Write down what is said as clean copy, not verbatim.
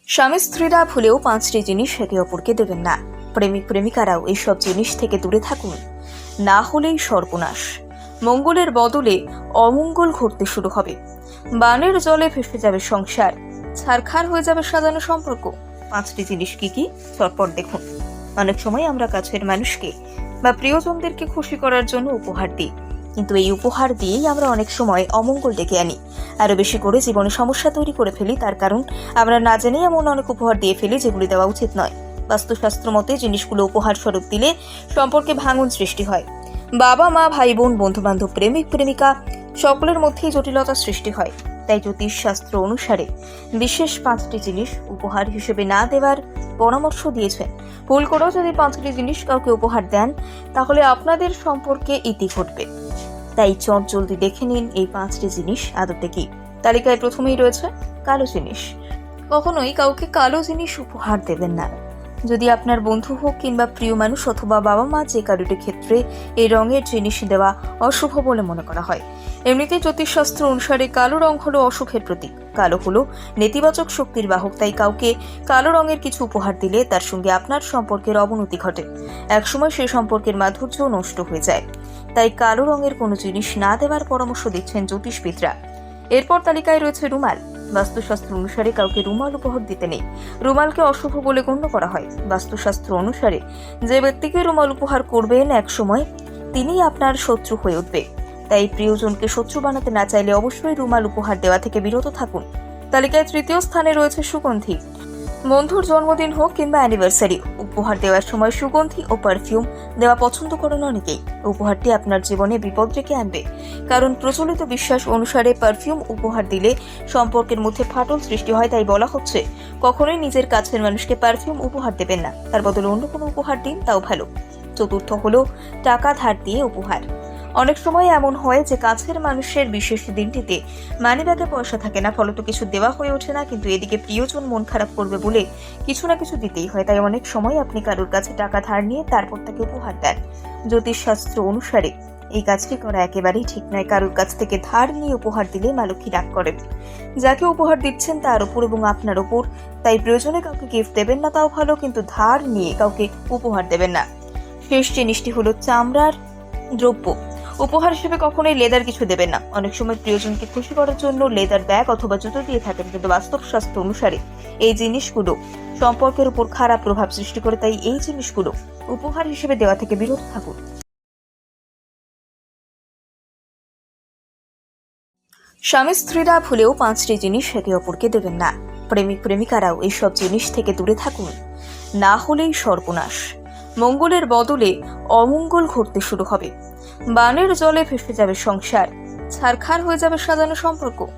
স্বামী স্ত্রীরা ভুলেও 5টি জিনিস একে অপরকে দেবেন না। প্রেমিক প্রেমিকারাও এইসব জিনিস থেকে দূরে থাকুন, না হলেই সর্বনাশ। মঙ্গলের বদলে অমঙ্গল ঘটতে শুরু হবে। বানের জলে ভেসে যাবে সংসার, ছারখার হয়ে যাবে সাজানো সম্পর্ক। 5টি জিনিস কি কি চটপট দেখুন। অনেক সময় আমরা কাছের মানুষকে বা প্রিয়জনদেরকে খুশি করার জন্য উপহার দিই, কিন্তু এই উপহার দিয়েই আমরা অনেক সময় অমঙ্গল ডেকে আনি, আরো বেশি করে জীবনে সমস্যা তৈরি করে ফেলি। তার কারণ আমরা না জেনেই এমন অনেক উপহার দিয়ে ফেলি যেগুলি দেওয়া উচিত নয়। বাস্তুশাস্ত্র মতে জিনিসগুলো উপহার স্বরূপ দিলে সম্পর্কে ভাঙন সৃষ্টি হয়। বাবা মা, ভাই বোন, বন্ধু বান্ধব, প্রেমিক প্রেমিকা সকলের মধ্যেই জটিলতা সৃষ্টি হয়। তাই জ্যোতিষ শাস্ত্র অনুসারে বিশেষ 5টি জিনিস উপহার হিসেবে না দেওয়ার পরামর্শ দিয়েছেন। ভুল করেও যদি 5টি জিনিস কাউকে উপহার দেন, তাহলে আপনাদের সম্পর্কে ইতি ঘটবে। তাই চট জলদি দেখে নিন এই 5টি জিনিস আদতে কি। তালিকায় প্রথমেই রয়েছে কালো জিনিস। কখনোই কাউকে কালো জিনিস উপহার দেবেন না। যদি আপনার বন্ধু হোক কিংবা প্রিয় মানুষ অথবা বাবা মা, যে কারোর ক্ষেত্রে এই রঙের জিনিস দেওয়া অশুভ বলে মনে করা হয়। এমনিতেই জ্যোতিষশাস্ত্র অনুসারে কালো রং হলো অশুভের প্রতীক। কালো হলো নেতিবাচক শক্তির বাহক। তাই কাউকে কালো রঙের কিছু উপহার দিলে তার সঙ্গে আপনার সম্পর্কের অবনতি ঘটে। একসময় সেই সম্পর্কের মাধুর্য নষ্ট হয়ে যায়। তাই কালো রঙের কোনো জিনিস না দেওয়ার পরামর্শ দিচ্ছেন জ্যোতিষবিদরা। এরপর তালিকায় রয়েছে রুমাল। বাস্তুশাস্ত্র অনুসারে কাউকে রুমাল উপহার দিতে নেই। রুমালকে অশুভ বলে গণ্য করা হয়। বাস্তুশাস্ত্র অনুসারে যে ব্যক্তিকে রুমাল উপহার করবেন, এক সময় তিনিই আপনার শত্রু হয়ে উঠবে। তাই প্রিয়জনকে শত্রু বানাতে না চাইলে অবশ্যই রুমাল উপহার দেওয়া থেকে বিরত থাকুন। তালিকায় তৃতীয় স্থানে রয়েছে সুগন্ধি। বন্ধুর জন্মদিন হোক কিংবা অ্যানিভার্সারি, উপহার দেওয়ার সময় সুগন্ধি ও পারফিউম দেওয়া পছন্দ করেন অনেকেই। উপহারটি আপনার জীবনে বিপদ ডেকে আনবে, কারণ প্রচলিত বিশ্বাস অনুসারে পারফিউম উপহার দিলে সম্পর্কের মধ্যে ফাটল সৃষ্টি হয়। তাই বলা হচ্ছে কখনোই নিজের কাছের মানুষকে পারফিউম উপহার দেবেন না, তার বদলে অন্য কোনো উপহার দিন, তাও ভালো। চতুর্থ হলো টাকা ধার দিয়ে উপহার। অনেক সময় এমন হয় যে কাছের মানুষের বিশেষ দিনটিতে মানিব্যাগে পয়সা থাকে না, ফলত কিছু দেওয়া হয়ে ওঠে না, কিন্তু এদিকে প্রিয়জন মন খারাপ করবে বলে কিছু না কিছু দিতেই হয়। তাই অনেক সময় আপনি কারোর কাছে টাকা ধার নিয়ে তারপর তাকে উপহার দেন। জ্যোতিষশাস্ত্র অনুসারে এই কাজটি করা একেবারেই ঠিক নয়। কারোর কাছ থেকে ধার নিয়ে উপহার দিলে মা লক্ষ্মী রাগ করেন। যাকে উপহার দিচ্ছেন তার উপর এবং আপনার উপর। তাই প্রয়োজনে কাউকে গিফট দেবেন না, তাও ভালো, কিন্তু ধার নিয়ে কাউকে উপহার দেবেন না। শেষ জিনিসটি হলো চামড়ার দ্রব্য। উপহার হিসেবে কখনোই লেদার কিছু দেবেন না। অনেক সময় প্রিয়জনকে খুশি করার জন্য লেদার ব্যাগ অথবা জুতো দিয়ে থাকেন, কিন্তু বাস্তুশাস্ত্র অনুসারে এই জিনিসগুলো সম্পর্কের উপর খারাপ প্রভাব সৃষ্টি করে। তাই এই জিনিসগুলো উপহার হিসেবে দেওয়া থেকে বিরত থাকুন। স্বামী স্ত্রীরা ভুলেও 5টি জিনিস একে অপরকে দেবেন না। প্রেমিক প্রেমিকারাও এইসব জিনিস থেকে দূরে থাকুন, না হলেই সর্বনাশ। মঙ্গলের বদলে অমঙ্গল ঘটতে শুরু হবে। বানের জলে ভেসে যাবে সংসার, ছারখার হয়ে যাবে সাজানো সম্পর্ক।